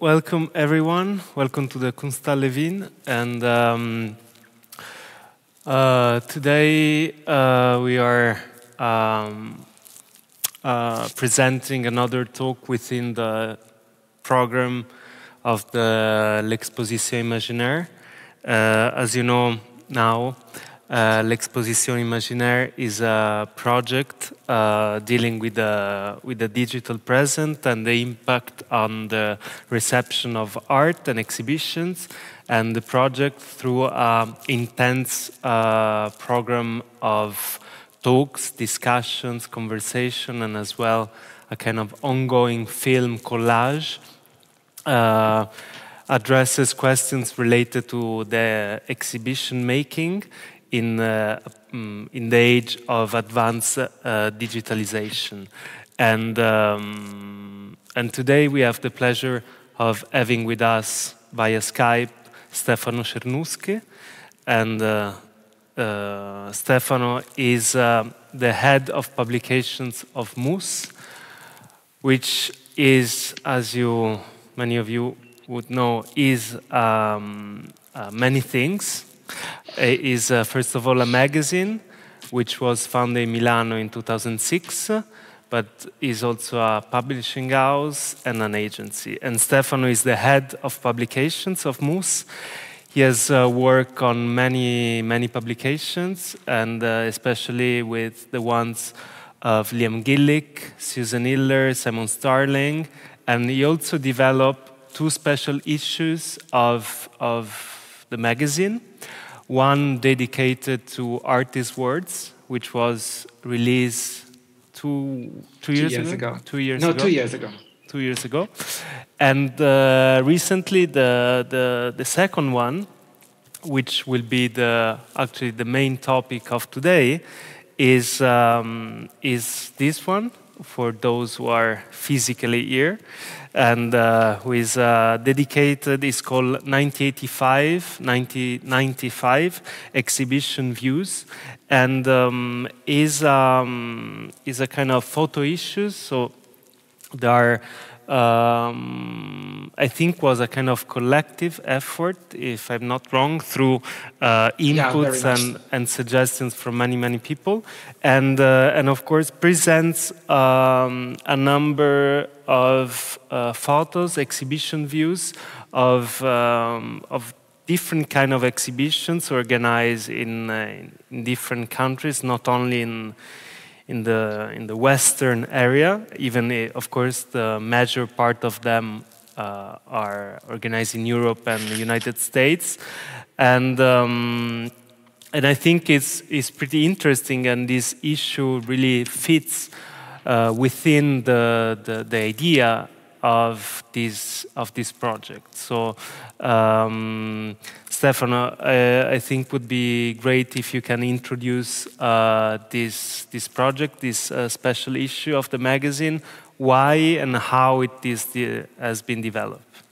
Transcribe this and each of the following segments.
welcome everyone. Welcome to the Kunsthalle Wien. And today we are presenting another talk within the program of the l'Exposition Imaginaire. As you know now, l'Exposition Imaginaire is a project dealing with the digital present and the impact on the reception of art and exhibitions, and the project through an intense program of talks, discussions, conversation, and as well a kind of ongoing film collage addresses questions related to the exhibition making in the age of advanced digitalization. And today we have the pleasure of having with us via Skype Stefano Cernuschi. And Stefano is the head of Publications Mousse, which is, as many of you would know, is many things. It is first of all a magazine which was founded in Milano in 2006, but is also a publishing house and an agency. And Stefano is the head of Publications Mousse. He has worked on many publications, and especially with the ones of Liam Gillick, Susan Hiller, Simon Starling, and he also developed 2 special issues of the magazine. One dedicated to artists' words, which was released 2 years ago. 2 years no, ago. 2 years ago. 2 years ago. And recently the second one, which will be actually the main topic of today, is this one, for those who are physically here, and who is dedicated, is called 1995 Exhibition Views, and is a kind of photo issues. So there are, I think, was a kind of collective effort, if I'm not wrong, through inputs and suggestions from many people, and of course presents a number of photos, exhibition views of different kind of exhibitions organized in different countries, not only in the Western area. Even, of course, the major part of them are organized in Europe and the United States, and I think it's pretty interesting, and this issue really fits within the idea of this project. So Stefano, I think would be great if you can introduce this project, this special issue of the magazine, why and how it has been developed.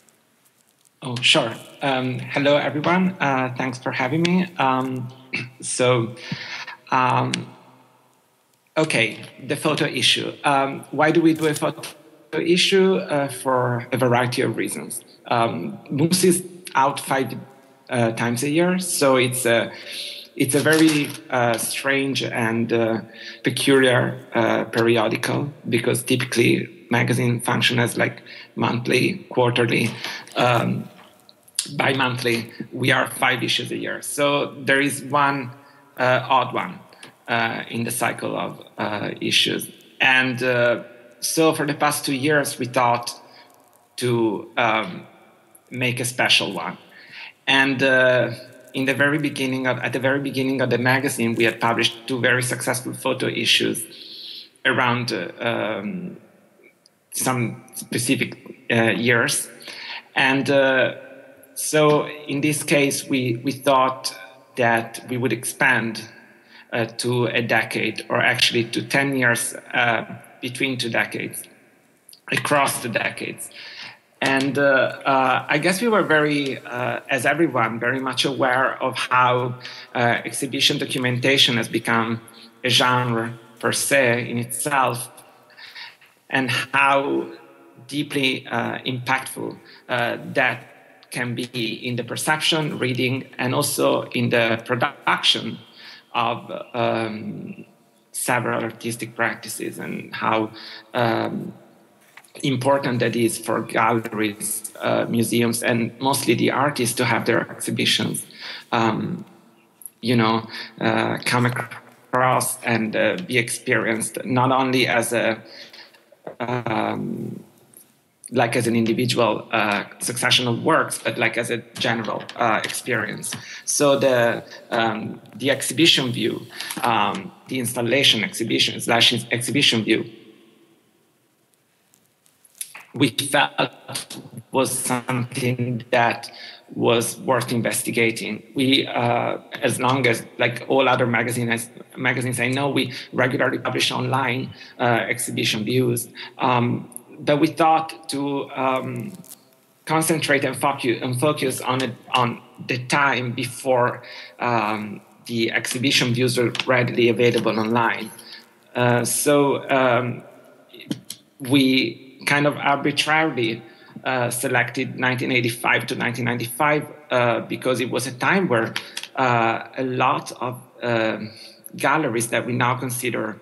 Oh, sure. Hello, everyone. Thanks for having me. Okay, the photo issue. Why do we do a photo issue? For a variety of reasons. Mousse is out 5 times a year, so it's a very strange and peculiar periodical, because typically magazine function as like monthly, quarterly, bi-monthly. We are 5 issues a year, so there is one odd one in the cycle of issues, and so for the past 2 years we thought to make a special one. And at the very beginning of the magazine, we had published 2 very successful photo issues around some specific years. And so in this case, we thought that we would expand to a decade, or actually to 10 years between 2 decades, across the decades. And I guess we were as everyone, very much aware of how exhibition documentation has become a genre per se in itself, and how deeply impactful that can be in the perception, reading, and also in the production of several artistic practices, and how important that is for galleries, museums, and mostly the artists to have their exhibitions, come across and be experienced not only as as an individual succession of works, but like as a general experience. So the exhibition view, the installation exhibition / exhibition view, we felt was something that was worth investigating. We, as long as like all other magazines I know, we regularly publish online exhibition views. But we thought to concentrate and focus on the time before the exhibition views were readily available online. So we kind of arbitrarily selected 1985 to 1995 because it was a time where a lot of galleries that we now consider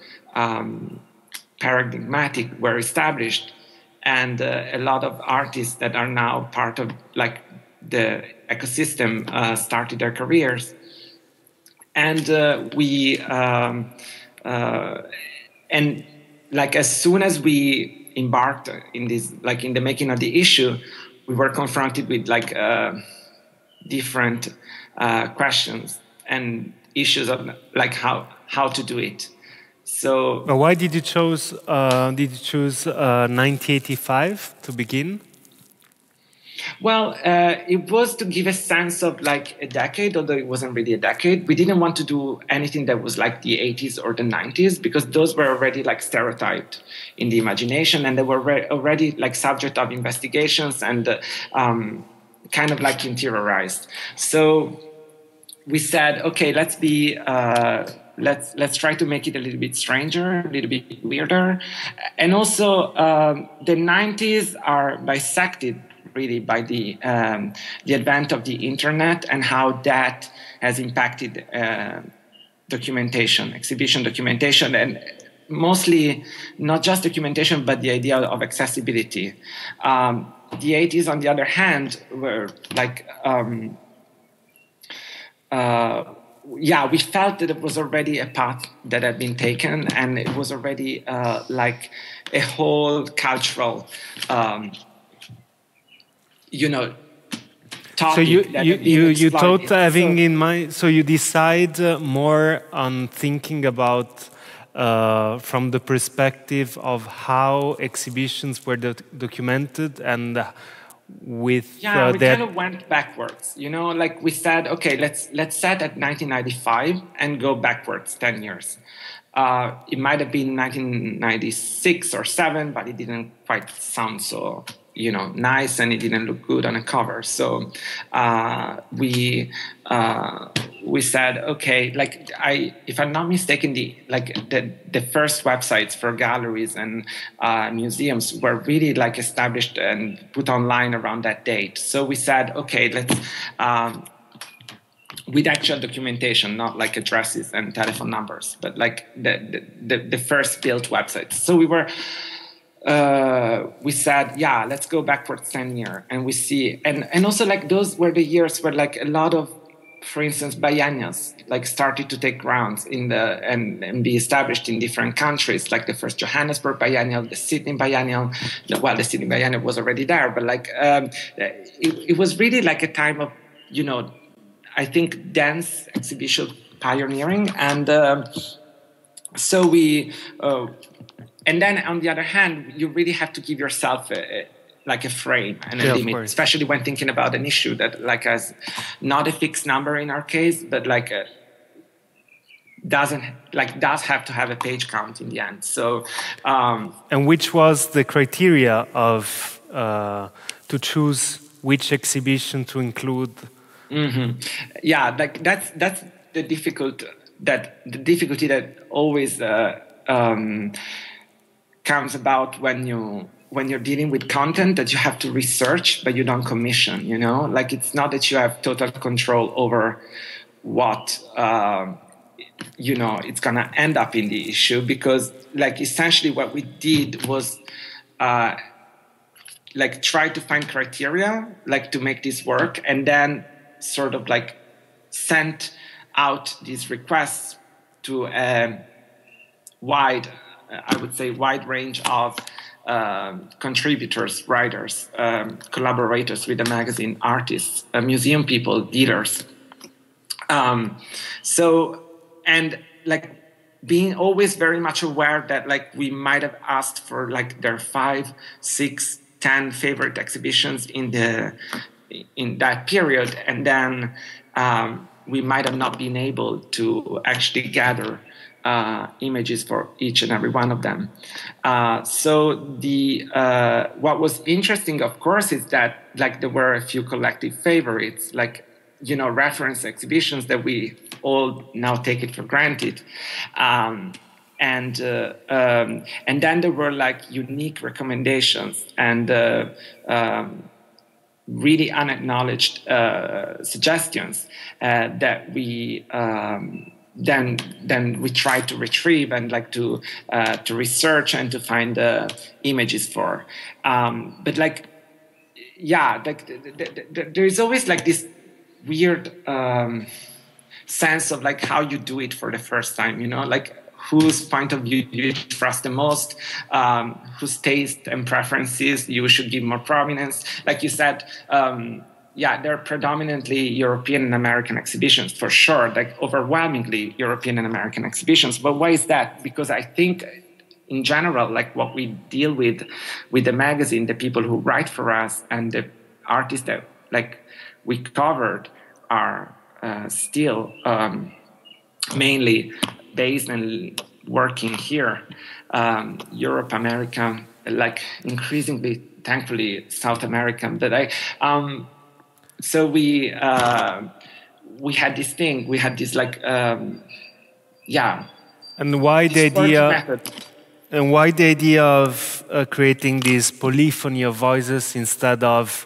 paradigmatic were established, and a lot of artists that are now part of like the ecosystem started their careers. And and like as soon as we embarked in this, like in the making of the issue, we were confronted with like different questions and issues of like how to do it. So, but why did you choose 1985 to begin? Well, it was to give a sense of like a decade, although it wasn't really a decade. We didn't want to do anything that was like the 80s or the 90s, because those were already like stereotyped in the imagination, and they were already like subject of investigations and kind of like interiorized. So we said, okay, let's be let's try to make it a little bit stranger, a little bit weirder, and also the 90s are bisected really by the advent of the internet and how that has impacted documentation, exhibition documentation, and mostly not just documentation, but the idea of accessibility. The 80s, on the other hand, were like, we felt that it was already a path that had been taken, and it was already like a whole cultural so you thought having in mind, so you decide more on thinking about from the perspective of how exhibitions were documented, and with we kind of went backwards, like we said, okay, let's set at 1995 and go backwards 10 years. It might have been 1996 or 7, but it didn't quite sound so nice, and it didn't look good on a cover. So we said, okay, like if I'm not mistaken, the first websites for galleries and museums were really like established and put online around that date. So we said, okay, let's with actual documentation, not like addresses and telephone numbers, but like the first built websites. So we said, let's go backwards 10 years, and we see, and also like those were the years where like a lot of, for instance, biennials like started to take grounds and be established in different countries, like the first Johannesburg biennial, the Sydney biennial. Well, the Sydney biennial was already there, but like it was really like a time of I think dense exhibition pioneering, and so we. And then, on the other hand, you really have to give yourself a frame and a limit, especially when thinking about an issue that like has not a fixed number in our case, but like does have to have a page count in the end. So, and which was the criteria of to choose which exhibition to include? Mm-hmm. Yeah, like that's the difficulty that always comes about when you when you're dealing with content that you have to research, but you don't commission, you know? Like, it's not that you have total control over what, you know, it's going to end up in the issue, because, like, essentially what we did was, like, try to find criteria, like, to make this work, and then sort of, like, sent out these requests to a wide, I would say, wide range of contributors, writers, collaborators with the magazine, artists, museum people, dealers. So, and like being always very much aware that like we might have asked for like their 5, 6, 10 favorite exhibitions in that period, and then we might have not been able to actually gather images for each and every one of them. So what was interesting, of course, is that like there were a few collective favorites, like, you know, reference exhibitions that we all now take it for granted. And then there were like unique recommendations and really unacknowledged suggestions that we then we tried to retrieve and like to research and to find images for. But like, yeah, like there is always like this weird sense of like how you do it for the first time, you know, like whose point of view you trust the most, whose taste and preferences you should give more prominence. Like you said, yeah, they're predominantly European and American exhibitions, for sure, like overwhelmingly European and American exhibitions. But why is that? Because I think in general, like what we deal with the magazine, the people who write for us and the artists that like we covered are still mainly based and working here, Europe, America, like increasingly, thankfully, South America. But so we had this thing. We had this like, yeah. And why the idea? Method. And why the idea of creating this polyphony of voices instead of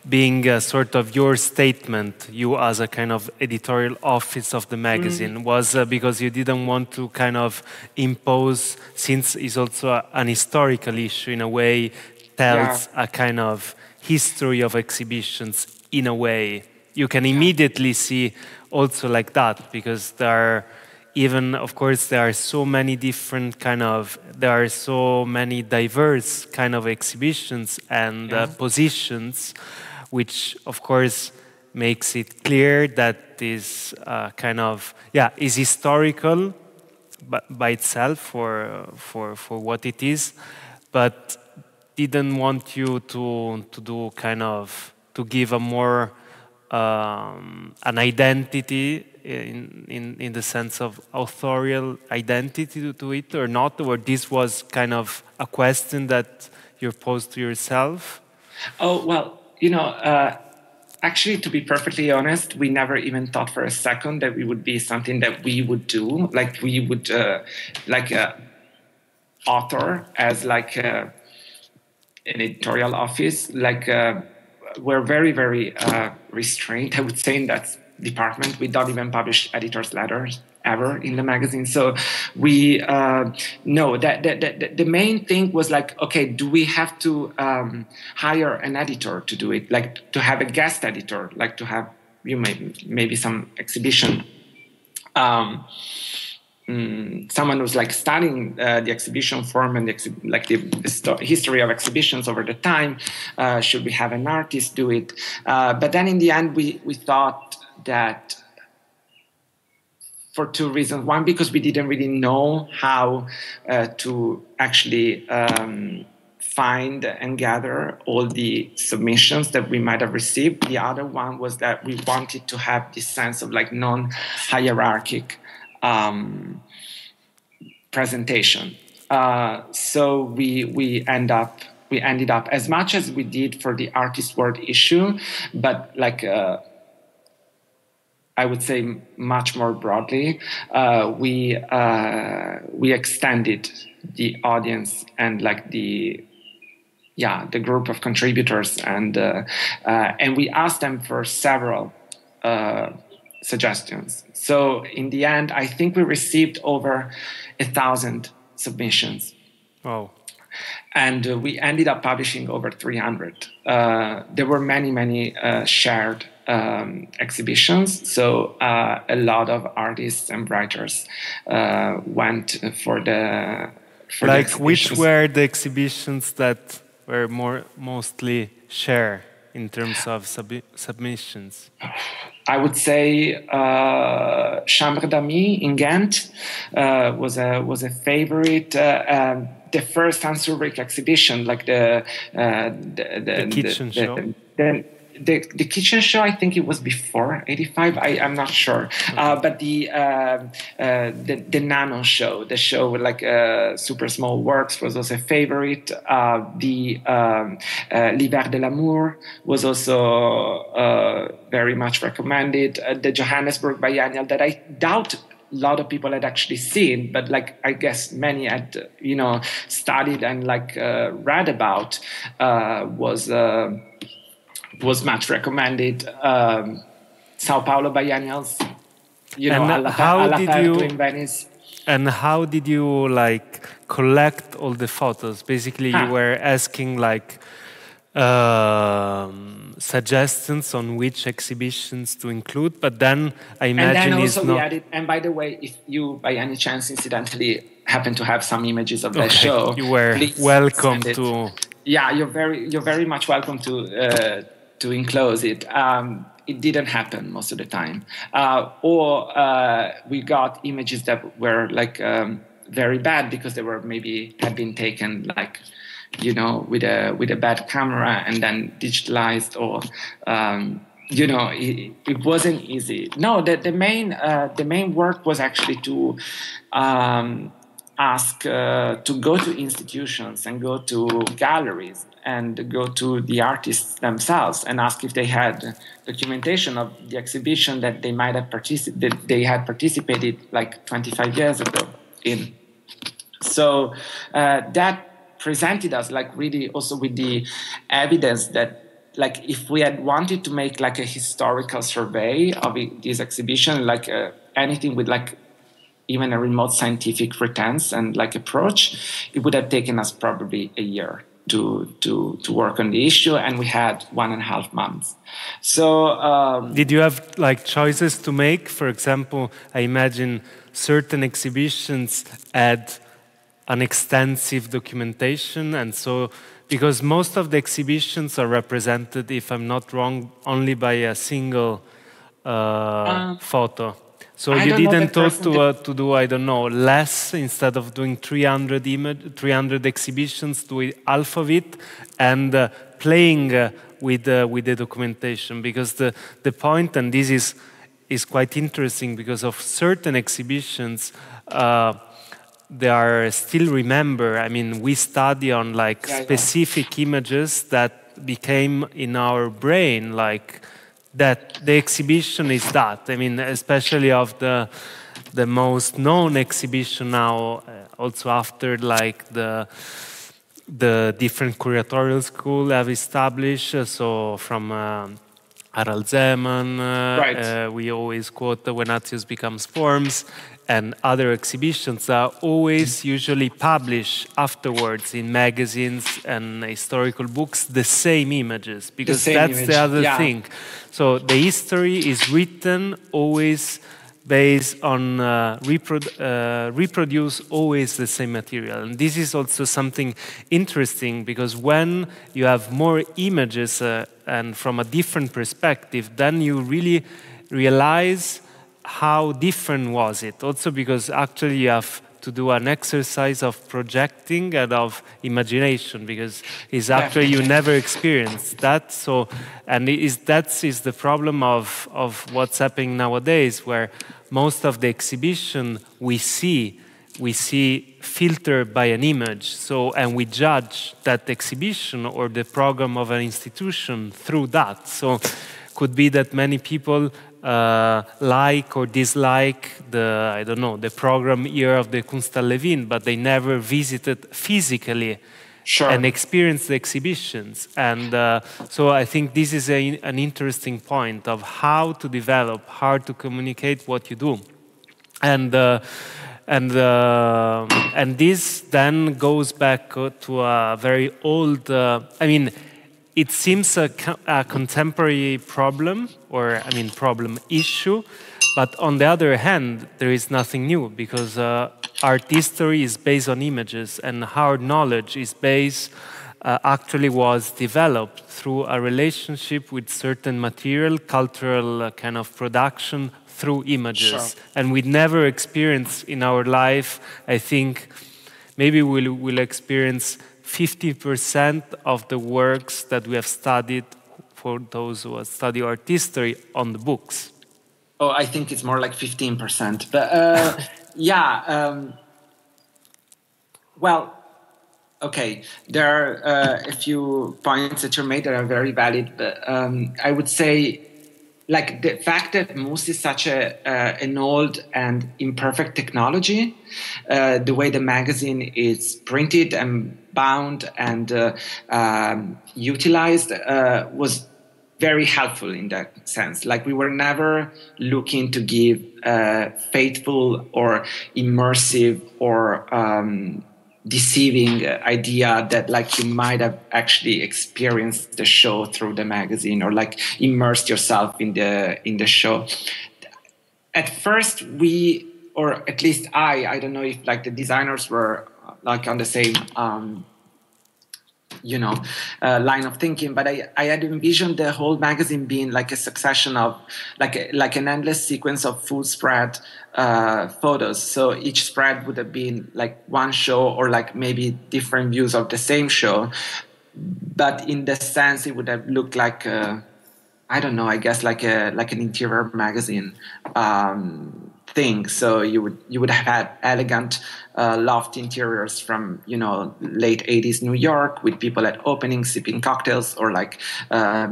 being a sort of your statement, you as a kind of editorial office of the magazine? Was because you didn't want to kind of impose, since it's also an historical issue in a way, tells a kind of history of exhibitions in a way. You can immediately see also like that, because there are even, of course, there are so many different kind of, there are so many diverse kind of exhibitions and positions, which of course makes it clear that this kind of, is historical by itself for what it is, but didn't want you to do kind of, to give a more, an identity in the sense of authorial identity to it, or not, or this was kind of a question that you posed to yourself? Oh, well, you know, actually, to be perfectly honest, we never even thought for a second that it would be something that we would do. Like we would, like author as like an editorial office. Like we're very, very restrained, I would say, in that department. We don't even publish editors' letters ever in the magazine. So we no, the main thing was like, okay, do we have to hire an editor to do it? Like to have a guest editor, like to have maybe some exhibition. Someone who's like studying the exhibition form and the history of exhibitions over the time. Should we have an artist do it? But then in the end, we thought that for two reasons. One, because we didn't really know how to actually find and gather all the submissions that we might have received. The other one was that we wanted to have this sense of like non-hierarchic presentation. So we ended up as much as we did for the Artist World issue, but like I would say much more broadly, we extended the audience and like the the group of contributors, and we asked them for several suggestions. So in the end, I think we received over 1,000 submissions. Wow. And we ended up publishing over 300. There were many shared exhibitions. So a lot of artists and writers went for the which were the exhibitions that were mostly shared in terms of submissions? I would say Chambre d'Amis in Ghent was a favorite. The first Hans Ulrich exhibition, like the kitchen show. The kitchen show, I think it was before '85. I'm not sure. Okay. But the nano show, the show with like super small works, was also a favorite. The L'Hiver de l'Amour was also very much recommended. The Johannesburg Biennial, that I doubt a lot of people had actually seen, but like I guess many had studied and like read about, was much recommended. Sao Paulo Biennials, all'aperto in Venice. And how did you like collect all the photos? Basically, you were asking like suggestions on which exhibitions to include, but then I imagine and then also we added. And by the way, if you by any chance incidentally happen to have some images of that show, you were welcome to. Yeah, you're very much welcome to enclose it. It didn't happen most of the time, or we got images that were like very bad because they were maybe had been taken like with a bad camera and then digitalized, or it wasn't easy. No, the main work was actually to ask to go to institutions and go to galleries and go to the artists themselves and ask if they had documentation of the exhibition that they might have participated like 25 years ago in. So that presented us like really also with the evidence that like if we had wanted to make like a historical survey of this exhibition, like anything with like even a remote scientific pretense and like approach, it would have taken us probably a year to work on the issue, and we had 1.5 months. So did you have like choices to make? For example, I imagine certain exhibitions had an extensive documentation, and so because most of the exhibitions are represented, if I'm not wrong, only by a single photo. So you didn't thought to do, I don't know, less, instead of doing 300 exhibitions, do half of it and playing with the documentation. Because the point, and this is quite interesting, because of certain exhibitions, they are still remember. I mean, we study on like specific images that became in our brain, like that the exhibition is that. I mean, especially of the most known exhibition now, also after like the different curatorial school have established. So from Harald Zeman, we always quote When Atius Becomes Forms, and other exhibitions are always usually published afterwards in magazines and historical books, the same images, because that's the other thing. So the history is written always based on reproduce always the same material. And this is also something interesting, because when you have more images and from a different perspective, then you really realize how different was it. Also because actually you have to do an exercise of projecting and of imagination, because it's actually you never experienced that. So, and that is the problem of what's happening nowadays, where most of the exhibition we see filtered by an image. So, and we judge that exhibition or the program of an institution through that. So, could be that many people like or dislike the program year of the Kunsthalle Wien, but they never visited physically Sure. and experience the exhibitions. And so I think this is an interesting point of how to develop, how to communicate what you do. And this then goes back to a very old, it seems a contemporary problem, or problem issue, but on the other hand, there is nothing new, because art history is based on images, and our knowledge is based, actually was developed through a relationship with certain material, cultural kind of production through images. Sure. And we never experience in our life, I think, maybe we'll experience 50% of the works that we have studied, for those who have studied art history, on the books. Oh, I think it's more like 15%. But well, okay. There are a few points that you made that are very valid. But I would say, like, the fact that Mousse is such an old and imperfect technology, the way the magazine is printed and bound and utilized was very helpful in that sense. Like, we were never looking to give faithful or immersive or deceiving idea that, like, you might have actually experienced the show through the magazine, or like immersed yourself in the show. At first, we, or at least I don't know if like the designers were like on the same line of thinking, but I had envisioned the whole magazine being like a succession of like an endless sequence of full spread photos. So each spread would have been like one show, or like maybe different views of the same show, but in the sense it would have looked like I don't know, I guess like an interior magazine thing. So you would have had elegant loft interiors from late 80s New York, with people at openings sipping cocktails, or like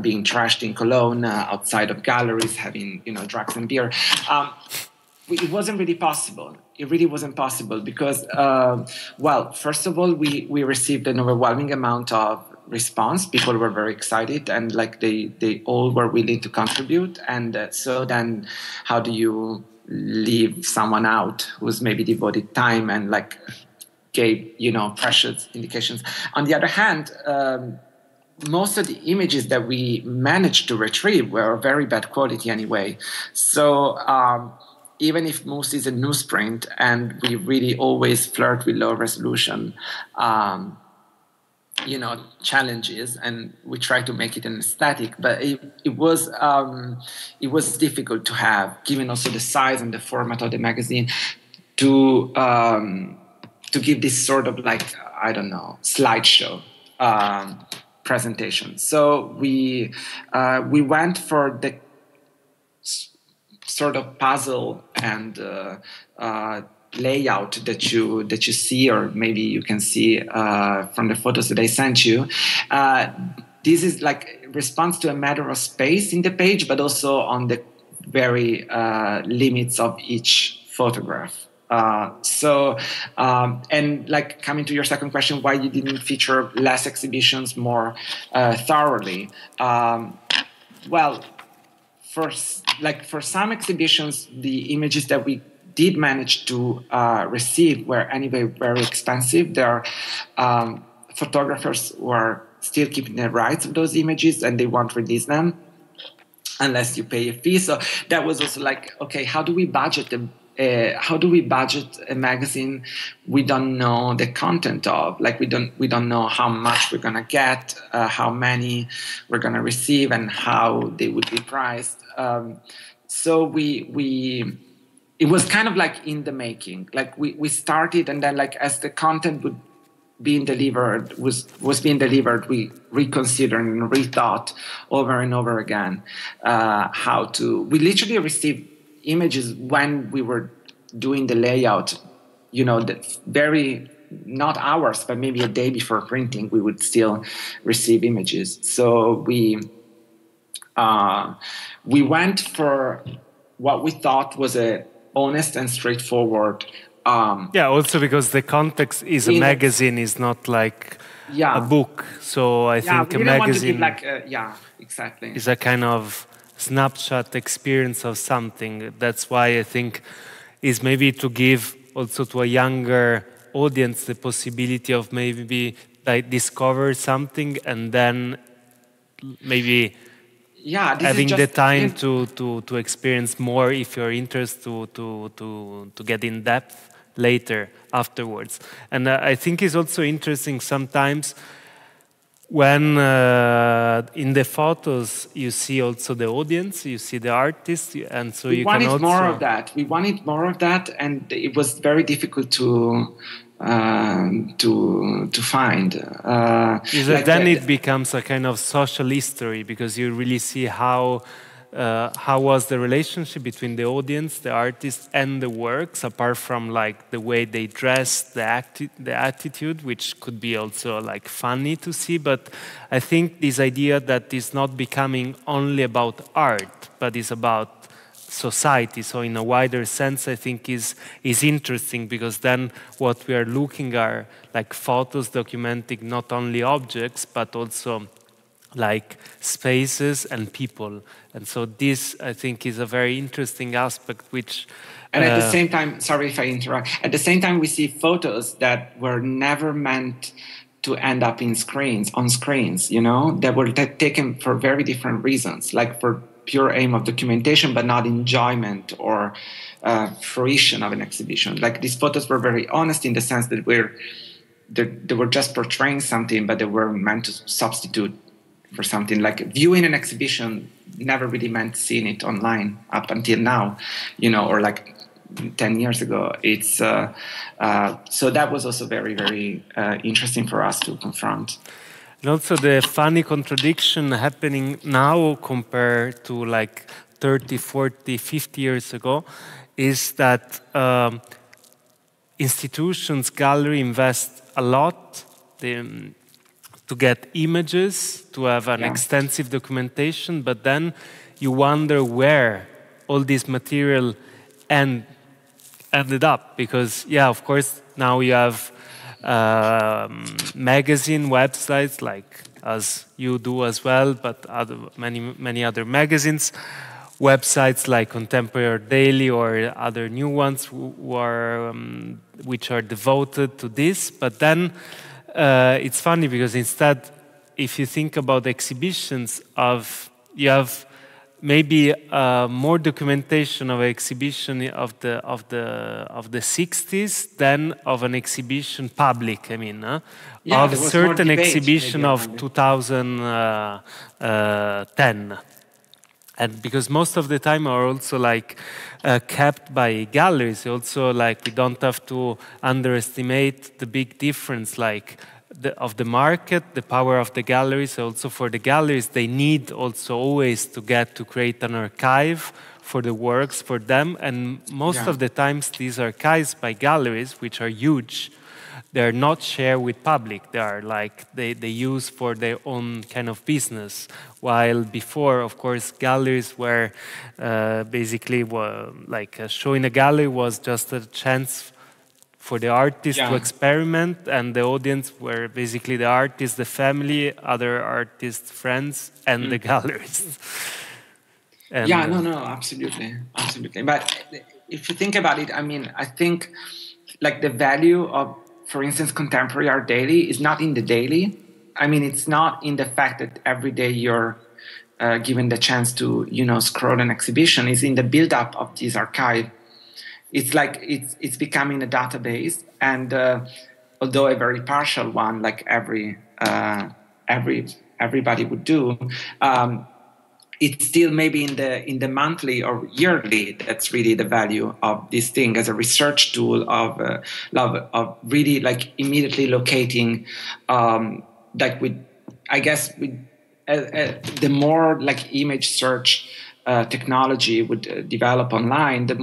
being trashed in Cologne outside of galleries, having drugs and beer. It wasn't really possible. It really wasn't possible because, first of all, we received an overwhelming amount of response. People were very excited, and like they all were willing to contribute. And so then, how do you leave someone out who's maybe devoted time and like gave precious indications? On the other hand, most of the images that we managed to retrieve were very bad quality anyway. So even if Mousse is a newsprint and we really always flirt with low resolution challenges, and we try to make it an aesthetic, but it was difficult to have, given also the size and the format of the magazine, to give this sort of like, I don't know, slideshow presentation. So we went for the sort of puzzle and layout that you see, or maybe you can see from the photos that I sent you. This is like response to a matter of space in the page, but also on the very limits of each photograph. And like coming to your second question, why you didn't feature less exhibitions more thoroughly? For some exhibitions, the images that we did manage to receive were anyway very expensive. There are photographers who are still keeping the rights of those images, and they won't release them unless you pay a fee. So that was also like, okay, how do we budget them? How do we budget a magazine we don't know the content of? Like we don't know how much we're gonna get, how many we're gonna receive, and how they would be priced. So it was kind of like in the making. Like we started, and then like as the content was being delivered, we reconsidered and rethought over and over again how to. We literally received images when we were doing the layout. Not hours, but maybe a day before printing, we would still receive images. So we went for what we thought was a honest and straightforward. Also because the context is a magazine, is not like a book. So I think a we didn't want to give magazine exactly. is a kind of snapshot experience of something. That's why I think is maybe to give also to a younger audience the possibility of maybe like discover something and then maybe having the time to experience more if you're interested to get in depth later afterwards. And I think it's also interesting sometimes when in the photos you see also the audience, you see the artist, and so you can also... We wanted more of that, and it was very difficult to find. Then it becomes a kind of social history, because you really see how was the relationship between the audience, the artist, and the works, apart from like the way they dress, the attitude, which could be also like funny to see. But I think this idea that is not becoming only about art, but is about society. So in a wider sense, I think is interesting, because then what we are looking are like photos documenting not only objects, but also like spaces and people. And so this, I think, is a very interesting aspect, which... And at the same time, sorry if I interrupt, at the same time we see photos that were never meant to end up on screens, you know, that were taken for very different reasons, like for pure aim of documentation, but not enjoyment or fruition of an exhibition. Like these photos were very honest in the sense that they were just portraying something, but they were meant to substitute for something. Like viewing an exhibition never really meant seeing it online up until now, you know, or like 10 years ago. It's so that was also very, very interesting for us to confront. And also the funny contradiction happening now compared to like 30, 40, 50 years ago is that institutions, gallery invest a lot to get images, to have an extensive documentation, but then you wonder where all this material ended up. Because, of course, now you have magazine websites, like as you do as well, but many other magazines, websites like Contemporary Daily or other new ones which are devoted to this. But then it's funny, because instead, if you think about exhibitions, you have maybe more documentation of an exhibition of the 60s than of an exhibition public. I mean, of certain exhibition of 2010. And because most of the time are also like kept by galleries, also like we don't have to underestimate the big difference like of the market, the power of the galleries. Also for the galleries, they need also always to create an archive for the works for them. And most of the times these archives by galleries, which are huge, they're not shared with public. They are like they use for their own kind of business. While before, of course, galleries were basically like showing a gallery was just a chance for the artist to experiment, and the audience were basically the artist, the family, other artists, friends, and the galleries. And absolutely. But if you think about it, I mean, I think like the value of, for instance, Contemporary Art Daily is not in the daily. I mean, it's not in the fact that every day you're given the chance to, scroll an exhibition. It's in the build-up of this archive. It's like it's becoming a database, and although a very partial one, like everybody would do, it's still maybe in the monthly or yearly. That's really the value of this thing as a research tool of really like immediately locating, like the more like image search technology would develop online, the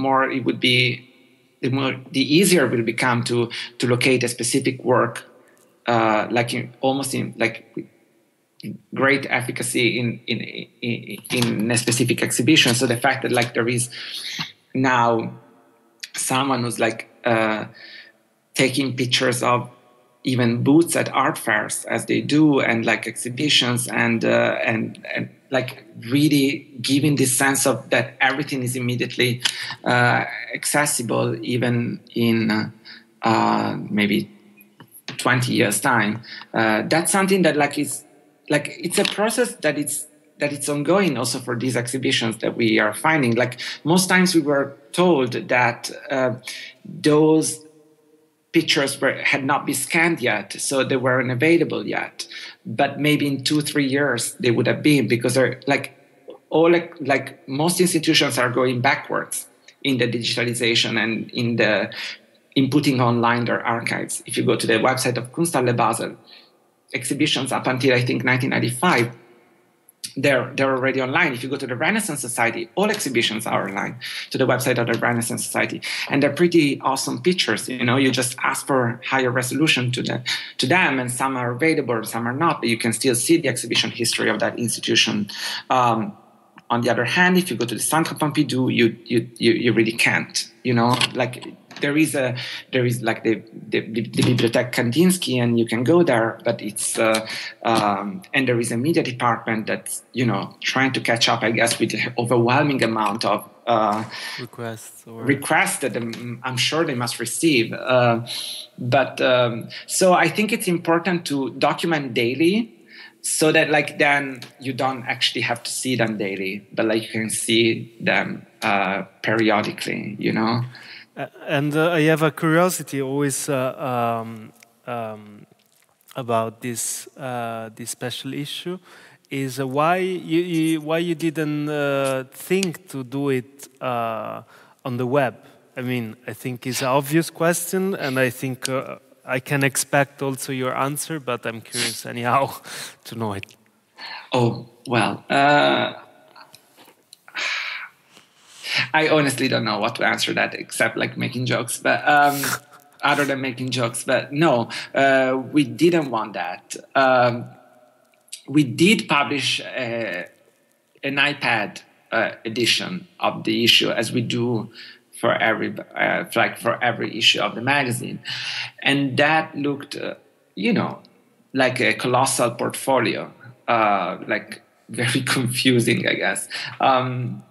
easier it will become to locate a specific work, almost in great efficacy in a specific exhibition. So the fact that like there is now someone who's like taking pictures of even booths at art fairs as they do, and like exhibitions, and like really giving this sense of that everything is immediately accessible, even in maybe 20 years time. That's something that like is like, it's a process that it's ongoing also for these exhibitions that we are finding. Like most times we were told that those pictures had not been scanned yet, so they weren't available yet. But maybe in 2-3 years they would have been, because they're like all like most institutions are going backwards in the digitalization and in putting online their archives. If you go to the website of Kunsthalle Basel, exhibitions up until I think 1995, they're already online. If you go to the Renaissance Society, all exhibitions are online to the website of the Renaissance Society, and they're pretty awesome pictures. You know, you just ask for higher resolution to them, and some are available, some are not, but you can still see the exhibition history of that institution. On the other hand, if you go to the Centre Pompidou, you really can't. You know, like there is like the Bibliothèque Kandinsky, and you can go there, but it's and there is a media department that's, you know, trying to catch up, I guess, with the overwhelming amount of requests that I'm sure they must receive. But so I think it's important to document daily, so that like then you don't actually have to see them daily, but like you can see them periodically, you know. And I have a curiosity always about this special issue, is why you didn't think to do it on the web. I mean, I think it's an obvious question, and I think I can expect also your answer, but I'm curious anyhow to know it. Oh, well, I honestly don't know what to answer that, except like making jokes, but other than making jokes. But no, we didn't want that. We did publish an iPad edition of the issue, as we do for every issue of the magazine, and that looked, you know, like a colossal portfolio, like very confusing, I guess.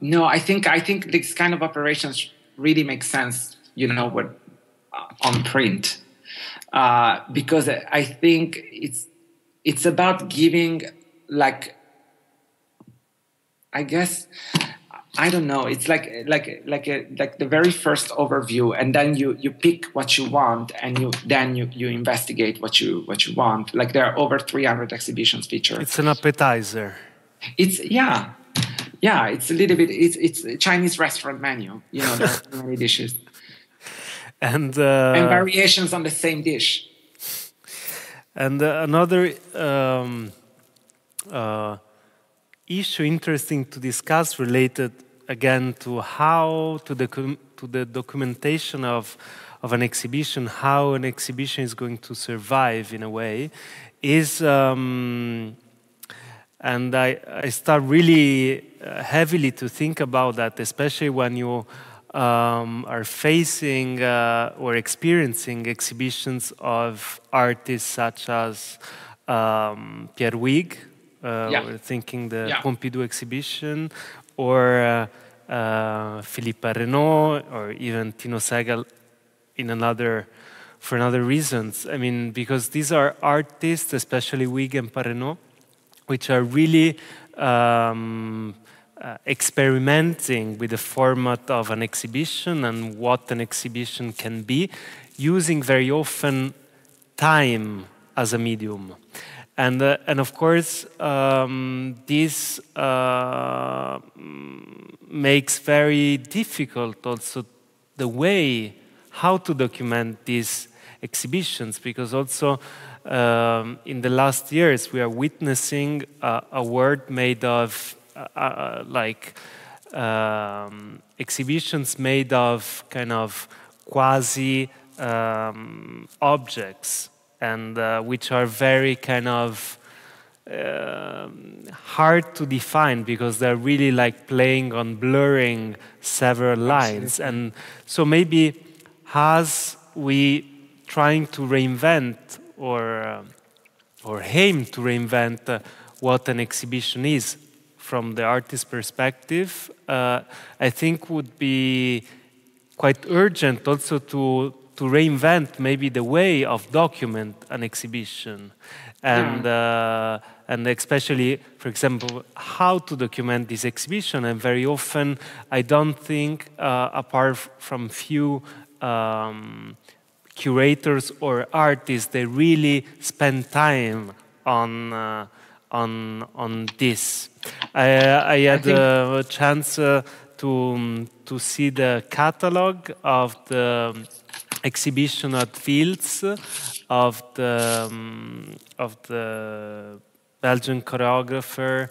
No, I think this kind of operations really make sense, you know, what on print, because I think it's about giving, like, I guess, I don't know. It's like the very first overview, and then you pick what you want, and you investigate what you want. Like there are over 300 exhibitions featured. It's an appetizer. It's yeah. It's a little bit. It's a Chinese restaurant menu. You know, there are many dishes and variations on the same dish. And another issue interesting to discuss, related again to how to the documentation of an exhibition, how an exhibition is going to survive in a way, is and I start really heavily to think about that, especially when you are facing or experiencing exhibitions of artists such as Pierre Huyghe. We're thinking the Pompidou exhibition, or Philippe Renaud, or even Tino Segal for another reasons. I mean, because these are artists, especially Huyghe and Parenot, which are really experimenting with the format of an exhibition and what an exhibition can be, using very often time as a medium. And of course, this makes very difficult also the way how to document these exhibitions, because also in the last years we are witnessing a world made of exhibitions made of kind of quasi objects, and which are very kind of hard to define, because they're really like playing on blurring several lines. Absolutely. And so maybe as we trying to reinvent or aim to reinvent what an exhibition is from the artist's perspective, I think would be quite urgent also to reinvent maybe the way of document an exhibition, and and especially, for example, how to document this exhibition. And very often, I don't think, apart from few curators or artists, they really spend time on this. I had a chance to see the catalog of the exhibition at Fields of the Belgian choreographer.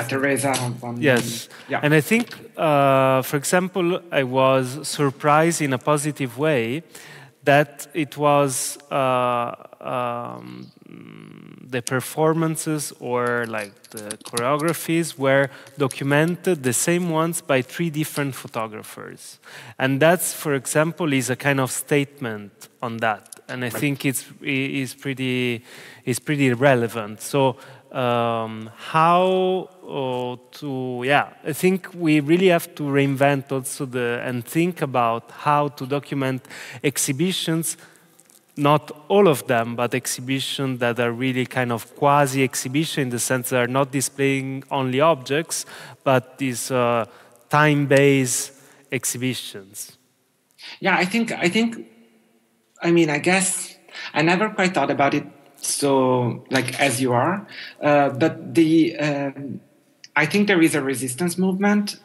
Teresa. Yes, and I think, for example, I was surprised in a positive way that it was the performances or like the choreographies were documented, the same ones, by 3 different photographers. And that's, for example, is a kind of statement on that. And I think it's pretty relevant. So how I think we really have to reinvent also and think about how to document exhibitions. Not all of them, but exhibitions that are really kind of quasi-exhibition in the sense that are not displaying only objects, but these time-based exhibitions. Yeah, I guess I never quite thought about it so like as you are, but I think there is a resistance movement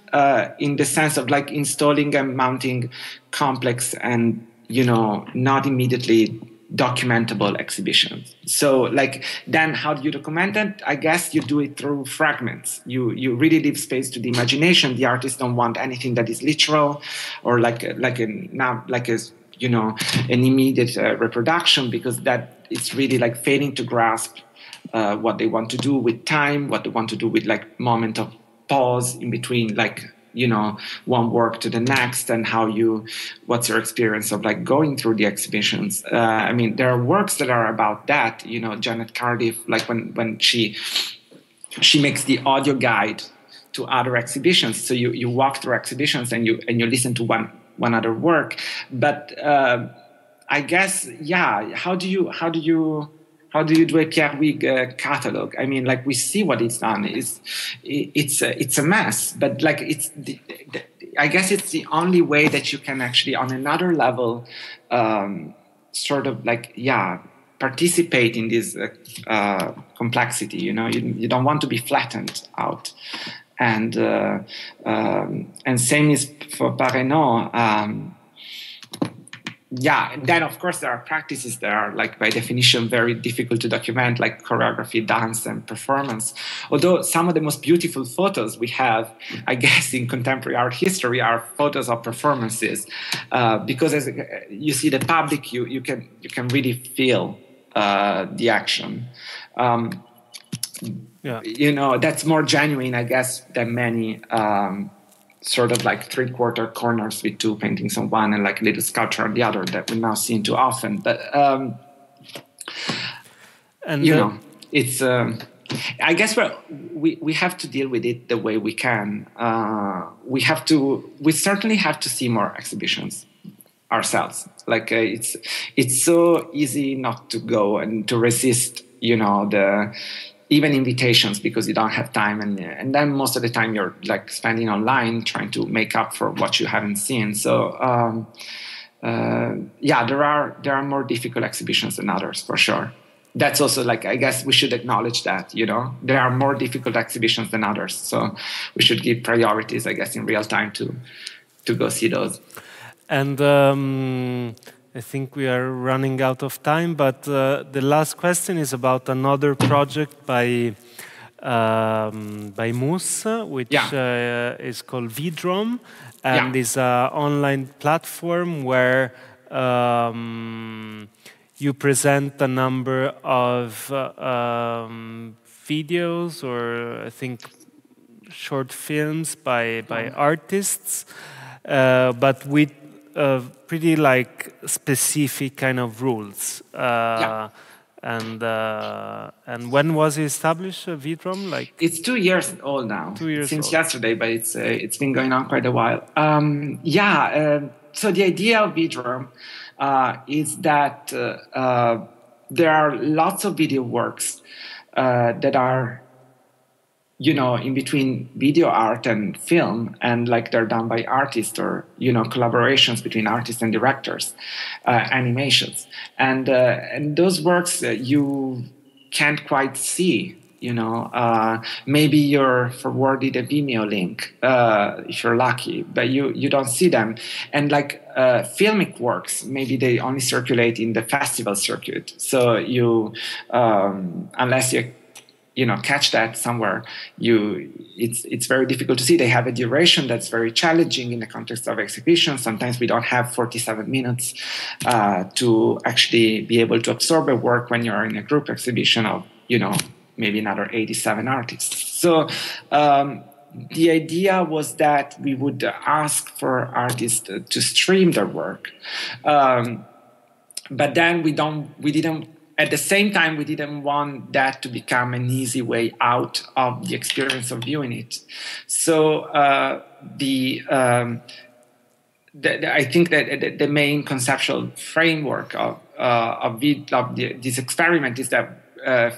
in the sense of like installing and mounting complex and not immediately documentable exhibitions. So like, then how do you document it? I guess you do it through fragments. You really leave space to the imagination. The artists don't want anything that is literal or an immediate reproduction, because that it's really like failing to grasp what they want to do with time, what they want to do with like moment of pause in between, like one work to the next, and what's your experience of like going through the exhibitions. There are works that are about that. Janet Cardiff, like when she makes the audio guide to other exhibitions. So you walk through exhibitions and you listen to one other work. But I guess, how do you do a Pierre Huyghe catalog? We see what it's done. It's a mess, but like I guess it's the only way that you can actually, on another level, participate in this complexity. You don't want to be flattened out, and same is for Parrenaud. Then of course there are practices that are like by definition very difficult to document, like choreography, dance, and performance. Although some of the most beautiful photos we have, I guess, in contemporary art history are photos of performances, because as you see the public, you can really feel the action. That's more genuine, I guess, than many sort of like 3/4 corners with 2 paintings on one and like a little sculpture on the other that we now see too often. But it's I guess we have to deal with it the way we can. We certainly have to see more exhibitions ourselves. Like it's so easy not to go and to resist, even invitations, because you don't have time, and then most of the time you're like spending online trying to make up for what you haven't seen. So there are more difficult exhibitions than others, for sure. That's also like, I guess we should acknowledge that, there are more difficult exhibitions than others, so we should give priorities, I guess, in real time to go see those. And I think we are running out of time, but the last question is about another project by Mousse, which is called Vidrom, and is an online platform where you present a number of videos, or I think short films by artists, but with pretty like specific kind of rules. Yeah. And when was it established, Vidrom? Like it's 2 years old now. 2 years since old. Yesterday, but it's been going on quite a while. So the idea of Vidrom is that there are lots of video works that are, in between video art and film, and like they're done by artists or, collaborations between artists and directors, animations. And those works you can't quite see, maybe you're forwarded a Vimeo link, if you're lucky, but you don't see them. And like filmic works, maybe they only circulate in the festival circuit. So unless you catch that somewhere, it's very difficult to see. They have a duration that's very challenging in the context of exhibition. Sometimes we don't have 47 minutes to actually be able to absorb a work when you're in a group exhibition of, maybe another 87 artists. So the idea was that we would ask for artists to stream their work. But then we didn't, at the same time, we didn't want that to become an easy way out of the experience of viewing it. So I think that the main conceptual framework of this experiment is that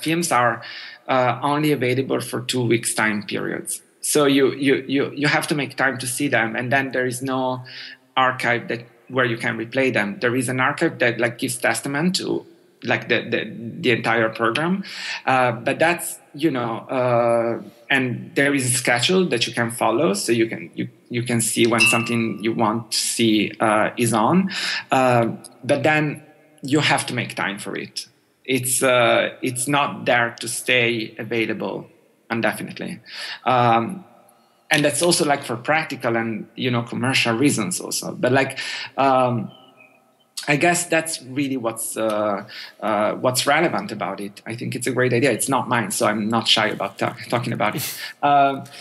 films are only available for 2 weeks time periods. So you have to make time to see them, and then there is no archive where you can replay them. There is an archive that like gives testament to like the entire program, but that's and there is a schedule that you can follow, so you can see when something you want to see is on, but then you have to make time for it. It's not there to stay available indefinitely, and that's also like for practical and commercial reasons also. But like I guess that's really what's relevant about it. I think it's a great idea. It's not mine, so I'm not shy about talking about it.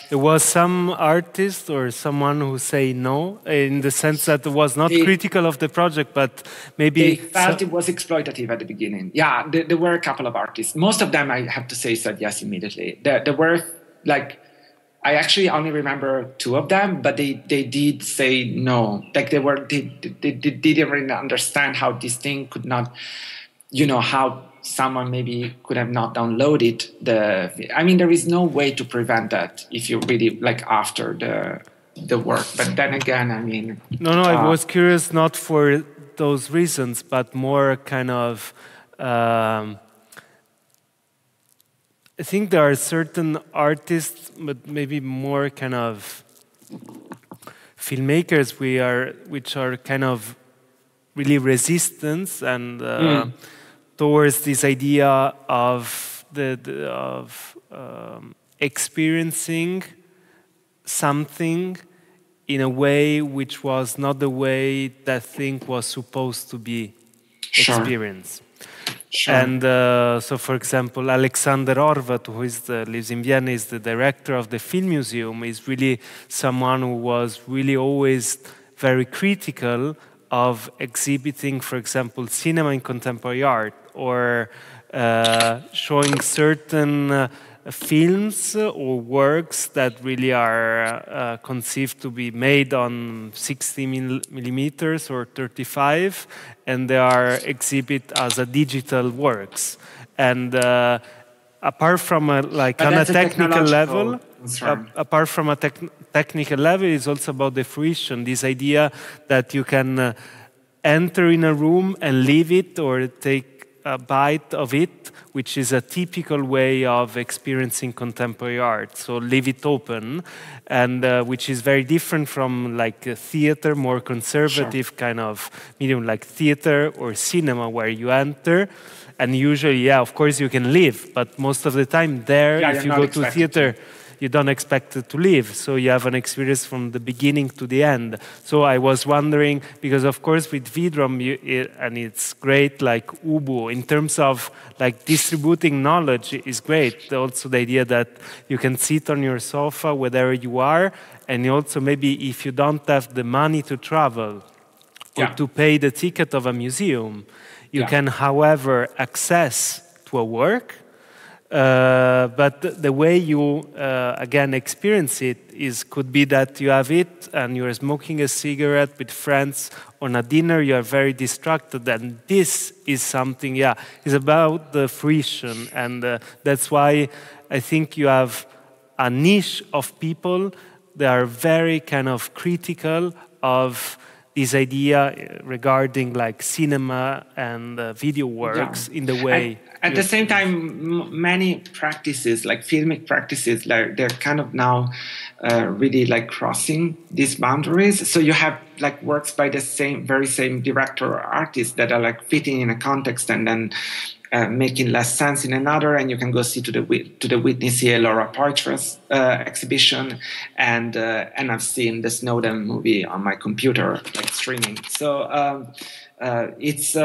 There was some artist or someone who say no, in the sense that it was not critical of the project, but maybe they felt it was exploitative at the beginning. Yeah, there were a couple of artists. Most of them, I have to say, said yes immediately. There were like, I actually only remember 2 of them, but they did say no. Like they didn't really understand how this thing could not, how someone maybe could have not downloaded I mean, there is no way to prevent that if you really like after the work. But then again, I mean, no, I was curious not for those reasons, but more kind of. I think there are certain artists, but maybe more kind of filmmakers which are kind of really resistant and towards this idea of experiencing something in a way which was not the way that thing was supposed to be experienced. Sure. And so, for example, Alexander Horvath, who lives in Vienna, is the director of the Film Museum, is really someone who was really always very critical of exhibiting, for example, cinema in contemporary art, or showing certain films or works that really are conceived to be made on 60 millimeters or 35, and they are exhibited as a digital works. And apart from on a technical level, apart from a technical level, it's also about the fruition. This idea that you can enter in a room and leave it or take a bite of it, which is a typical way of experiencing contemporary art. So leave it open, and which is very different from like a theater, more conservative kind of medium like theater or cinema, where you enter, and usually, of course you can leave, but most of the time if you go to theater, you don't expect it to leave. So you have an experience from the beginning to the end. So I was wondering, because of course with Vidrom, and it's great, like Ubu, in terms of like distributing knowledge is great. Also the idea that you can sit on your sofa wherever you are, and also maybe if you don't have the money to travel, or to pay the ticket of a museum. You can, however, access to a work, but the way you, again, experience it could be that you have it and you're smoking a cigarette with friends on a dinner, you are very distracted, and this is something, is about the fruition, and that's why I think you have a niche of people that are very kind of critical of this idea regarding like cinema and video works in the way. At the same time, many practices, like filmic practices, like they're kind of now really like crossing these boundaries. So you have like works by the very same director or artist that are like fitting in a context and then making less sense in another, and you can go see to the Whitney C. Laura Poitras exhibition, and I've seen the Snowden movie on my computer, like streaming. So it's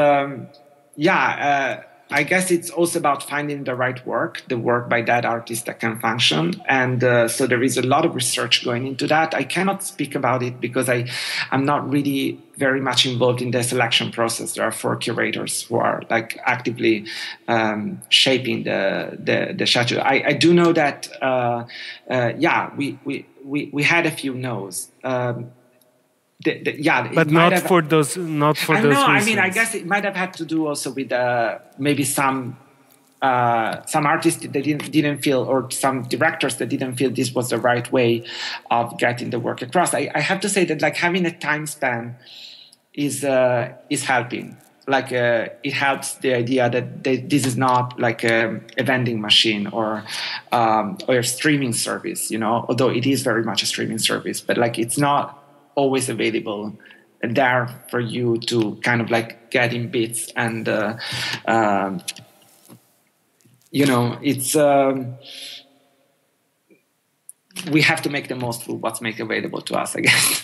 I guess it's also about finding the right work, the work by that artist that can function, and so there is a lot of research going into that. I cannot speak about it because I'm not really very much involved in the selection process. There are 4 curators who are like actively shaping the schedule. I do know that we had a few no's. But not for those reasons. I mean, I guess it might have had to do also with maybe some artists that didn't feel, or some directors that didn't feel this was the right way of getting the work across. I have to say that like having a time span is helping. Like it helps the idea that this is not like a vending machine or a streaming service, although it is very much a streaming service, but like it's not always available there for you to kind of like get in bits, and it's we have to make the most of what's made available to us, I guess,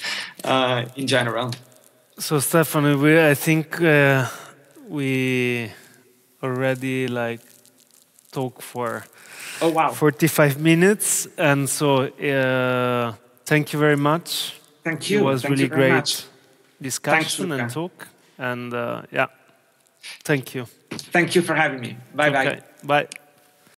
in general. So Stefano, I think we already like talk for 45 minutes, and so thank you very much. Thank you. It was really great much. Discussion and talk. And thank you. Thank you for having me. Bye-bye. Okay, bye.